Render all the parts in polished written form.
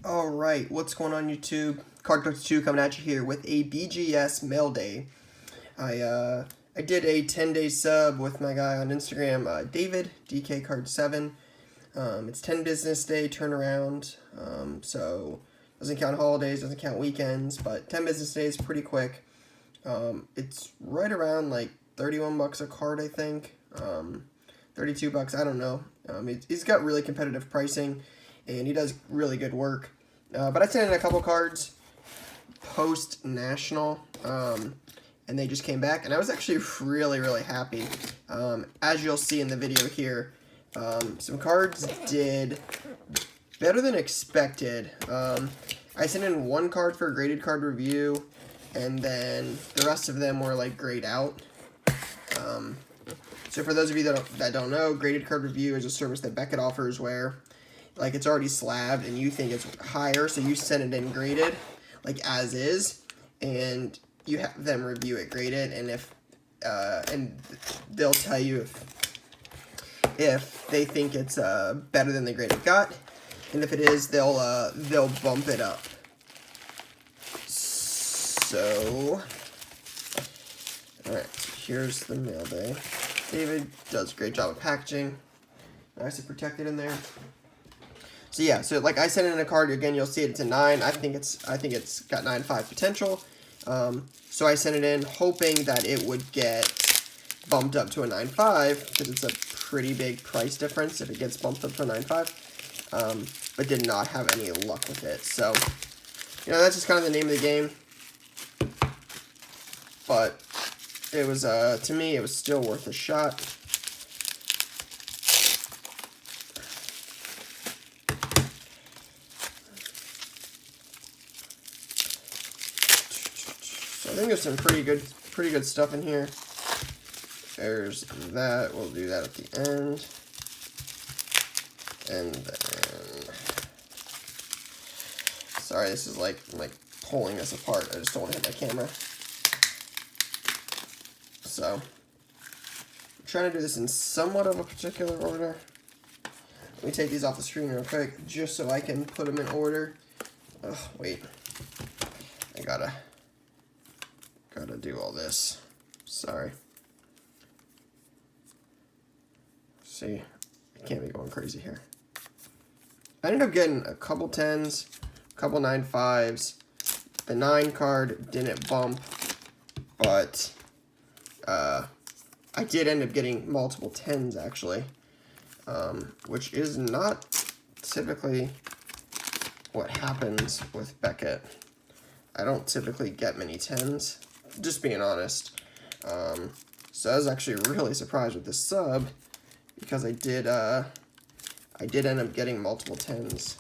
Alright, what's going on YouTube? Card Collector 2 coming at you here with a BGS Mailday. I did a 10-day sub with my guy on Instagram, David, DK Card 7. It's 10 business day turnaround, so doesn't count holidays, doesn't count weekends, but 10 business days, pretty quick. It's right around like 31 bucks a card, I think. 32 bucks, I don't know. He's got really competitive pricing, and he does really good work. But I sent in a couple cards post-national, and they just came back, and I was actually really happy. As you'll see in the video here, some cards did better than expected. I sent in one card for a graded card review, and then the rest of them were like grayed out. So for those of you that don't know, graded card review is a service that Beckett offers where like it's already slabbed and you think it's higher, so you send it in graded, like as is, and you have them review it graded, and if and they'll tell you if they think it's better than the graded got, and if it is, they'll bump it up. So, all right, here's the Mailday. David does a great job of packaging. Nice and protected in there. So yeah, so like I sent in a card again. You'll see it's a 9. I think it's got 9.5 potential. So I sent it in hoping that it would get bumped up to a 9.5 because it's a pretty big price difference if it gets bumped up to a 9.5. But did not have any luck with it. So you know, that's just kind of the name of the game. But it was to me it was still worth a shot. I think there's some pretty good stuff in here. There's that. We'll do that at the end. And then, sorry, this is like pulling this apart. I just don't want to hit my camera. So, I'm trying to do this in somewhat of a particular order. Let me take these off the screen real quick, just so I can put them in order. Oh, wait. I gotta do all this. Sorry. See, I can't be going crazy here. I ended up getting a couple 10s, a couple 9.5s. The 9 card didn't bump, but I did end up getting multiple 10s actually, which is not typically what happens with Beckett. I don't typically get many 10s, just being honest. So I was actually really surprised with this sub because I did end up getting multiple 10s.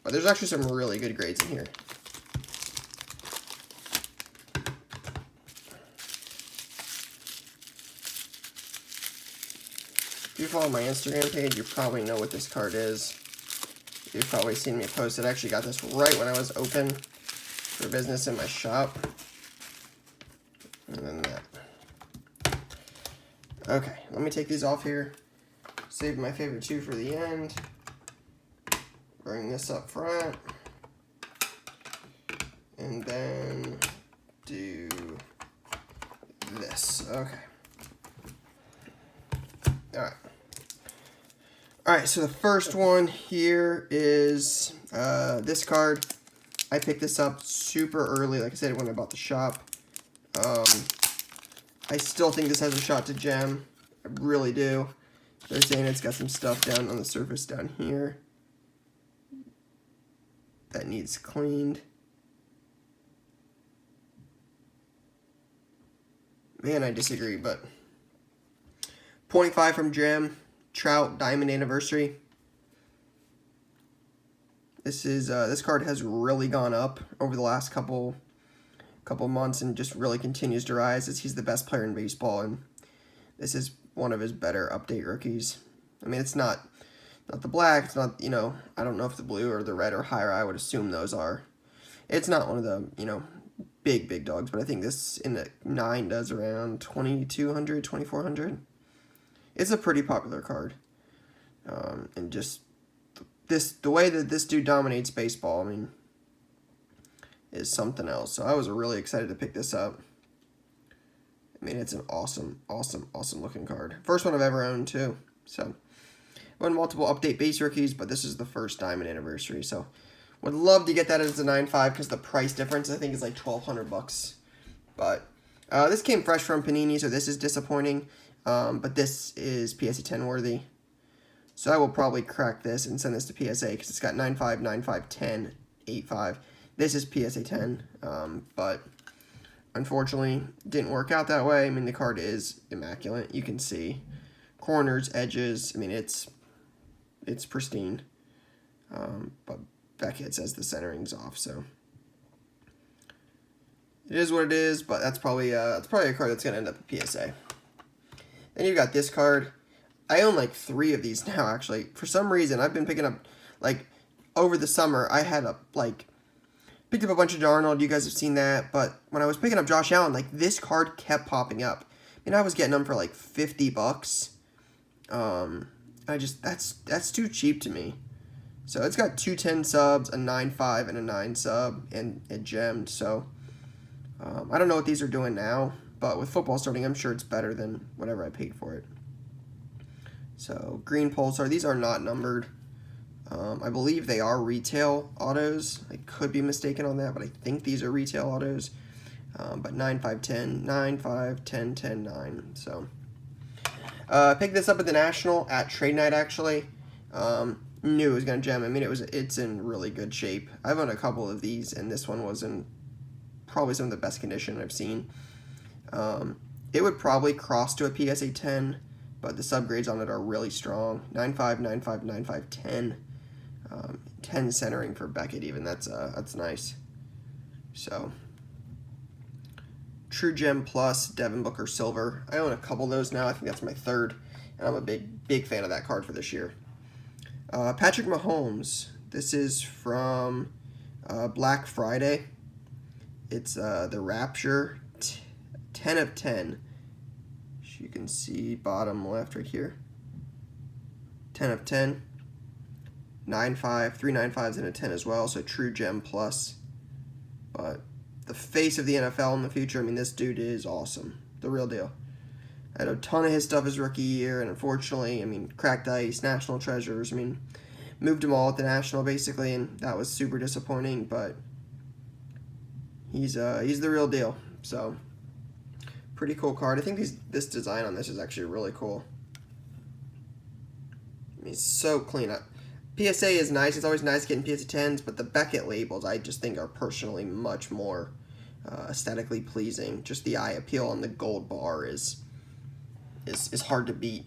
But there's actually some really good grades in here. If you follow my Instagram page, you probably know what this card is. You've probably seen me post it. I actually got this right when I was open for business in my shop. And then that. Okay, let me take these off here. Save my favorite 2 for the end. Bring this up front. And then do this. Okay. Alright, so the first one here is this card. I picked this up super early, like I said, when I bought the shop. I still think this has a shot to gem. I really do. They're saying it's got some stuff down on the surface down here that needs cleaned. Man, I disagree, but 0.5 from gem. Trout Diamond Anniversary. This card has really gone up over the last couple months and just really continues to rise as he's the best player in baseball, and this is one of his better update rookies. I mean, it's not the black, it's not, you know, I don't know if the blue or the red are higher. I would assume those are. It's not one of the, you know, big dogs, but I think this in the 9 does around 2,200, 2,400. It's a pretty popular card, and just the way that this dude dominates baseball, I mean, is something else. So I was really excited to pick this up. I mean, it's an awesome, awesome, awesome looking card. First one I've ever owned, too. So, won multiple update base rookies, but this is the first diamond anniversary. So, would love to get that as a 9.5 because the price difference, I think, is like $1,200. But, this came fresh from Panini, so this is disappointing. But this is PSA 10 worthy. So, I will probably crack this and send this to PSA because it's got 9.5, 9.5, 10, 8.5. This is PSA 10, but unfortunately didn't work out that way. I mean, the card is immaculate. You can see corners, edges. I mean, it's pristine. But Beckett says the centering's off, so it is what it is. But that's probably a card that's gonna end up at PSA. Then you got this card. I own like 3 of these now. Actually, for some reason, I've been picking up like over the summer. I had picked up a bunch of Darnold, you guys have seen that, but when I was picking up Josh Allen, like, this card kept popping up. I mean, I was getting them for, like, $50. That's too cheap to me. So, it's got 2 10 subs, a 9.5, and a 9 sub, and it gemmed, so, I don't know what these are doing now, but with football starting, I'm sure it's better than whatever I paid for it. So, green Pulsar, these are not numbered. I believe they are retail autos. I could be mistaken on that, but I think these are retail autos. But 9, 5, 10, 9, 5, 10, 10, 9. So, picked this up at the National at trade night, actually. Knew it was going to gem. I mean, it's in really good shape. I've owned a couple of these, and this one was in probably some of the best condition I've seen. It would probably cross to a PSA 10, but the subgrades on it are really strong. 9.5, 9.5, 9.5, 10. 10 centering for Beckett even. That's nice. So, True Gem Plus, Devin Booker Silver. I own a couple of those now. I think that's my 3rd, and I'm a big fan of that card for this year. Patrick Mahomes. This is from Black Friday. It's the Rapture 10 of 10. As you can see, bottom left right here. 10 of 10. 9.5, 3 9.5s and a 10 as well, so True Gem Plus. But the face of the NFL in the future, I mean, this dude is awesome. The real deal. I had a ton of his stuff his rookie year, and unfortunately, I mean, Cracked Ice, National Treasures, I mean, moved them all at the National, basically, and that was super disappointing, but he's the real deal. So, pretty cool card. I think this design on this is actually really cool. I mean, it's so clean. PSA is nice. It's always nice getting PSA 10s, but the Beckett labels I just think are personally much more aesthetically pleasing. Just the eye appeal on the gold bar is hard to beat.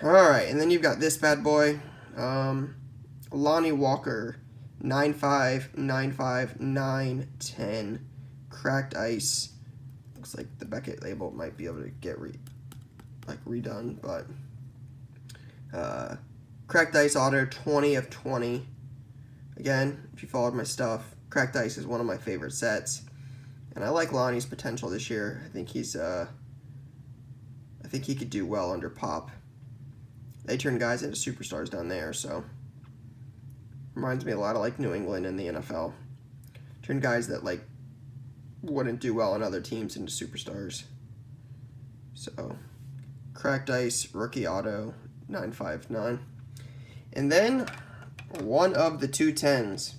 Alright, and then you've got this bad boy. Lonnie Walker, 9.5, 9.5, 9, 10. Cracked Ice. Looks like the Beckett label might be able to get redone, but Cracked Ice Auto, 20 of 20. Again, if you followed my stuff, Cracked Ice is one of my favorite sets. And I like Lonnie's potential this year. I think he could do well under Pop. They turn guys into superstars down there, so reminds me a lot of like New England and the NFL. Turn guys that like wouldn't do well on other teams into superstars. So, Cracked Ice, rookie auto, 959. And then, one of the 2 10s.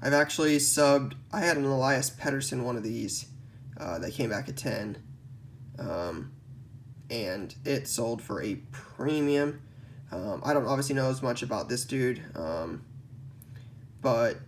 I've actually subbed, I had an Elias Pettersson one of these that came back at 10. And it sold for a premium. I don't obviously know as much about this dude. But,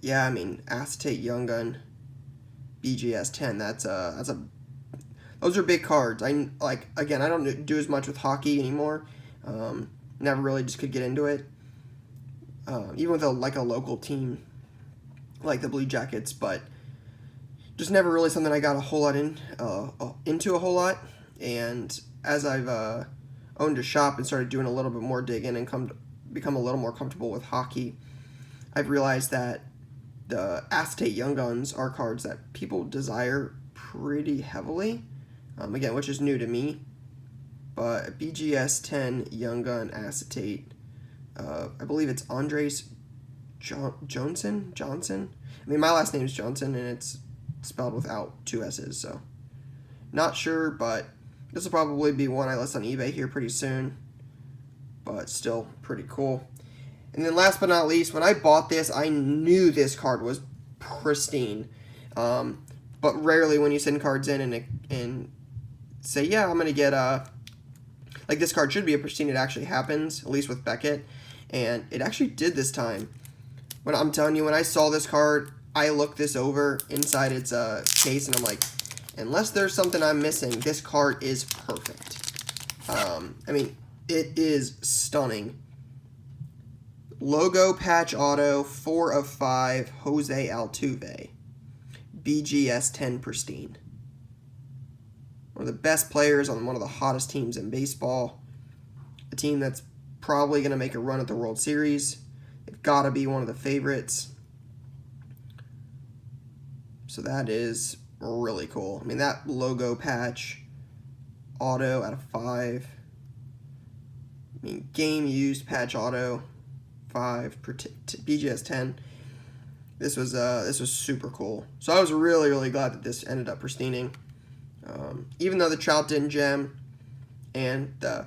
yeah, I mean, Acetate Young Gun, BGS 10, those are big cards. I don't do as much with hockey anymore. Never really just could get into it. Even with a local team like the Blue Jackets, but just never really something I got a whole lot into a whole lot. And as I've owned a shop and started doing a little bit more digging and become a little more comfortable with hockey, I've realized that the Acetate Young Guns are cards that people desire pretty heavily. Again, which is new to me. but BGS 10 Young Gun Acetate. I believe it's Andres Johnson. I mean, my last name is Johnson, and it's spelled without 2 S's, so not sure, but this will probably be one I list on eBay here pretty soon, but still pretty cool. And then last but not least, when I bought this, I knew this card was pristine, but rarely when you send cards in and say, yeah, I'm going to get like this card should be a pristine, it actually happens, at least with Beckett, and it actually did this time. When I'm telling you, when I saw this card, I looked this over inside its case, and I'm like, unless there's something I'm missing, this card is perfect. I mean, it is stunning. Logo patch auto, 4 of 5, Jose Altuve. BGS 10 pristine. One of the best players on one of the hottest teams in baseball. A team that's probably going to make a run at the World Series. They've got to be one of the favorites. So that is really cool. I mean, that logo patch auto out of 5. I mean, game used patch auto 5 BGS 10. This was super cool. So I was really glad that this ended up pristining. Even though the Trout didn't gem and the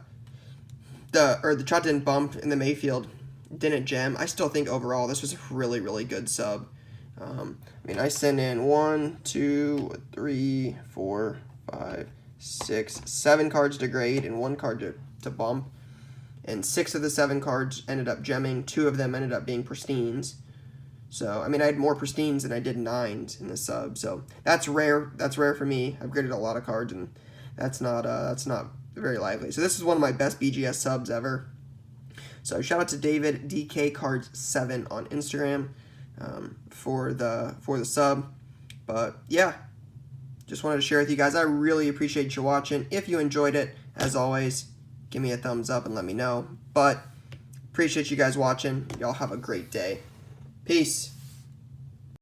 Trout didn't bump in the Mayfield didn't gem, I still think overall this was a really good sub. I mean, I sent in 1, 2, 3, 4, 5, 6, 7 cards to grade and 1 card to bump. And 6 of the 7 cards ended up gemming. 2 of them ended up being pristines. So, I mean, I had more pristines than I did 9s in the sub. So, that's rare. That's rare for me. I've graded a lot of cards, and that's not very likely. So, this is one of my best BGS subs ever. So, shout out to David, DK Cards 7 on Instagram for the sub. But, yeah, just wanted to share with you guys. I really appreciate you watching. If you enjoyed it, as always, give me a thumbs up and let me know. But, appreciate you guys watching. Y'all have a great day. Peace.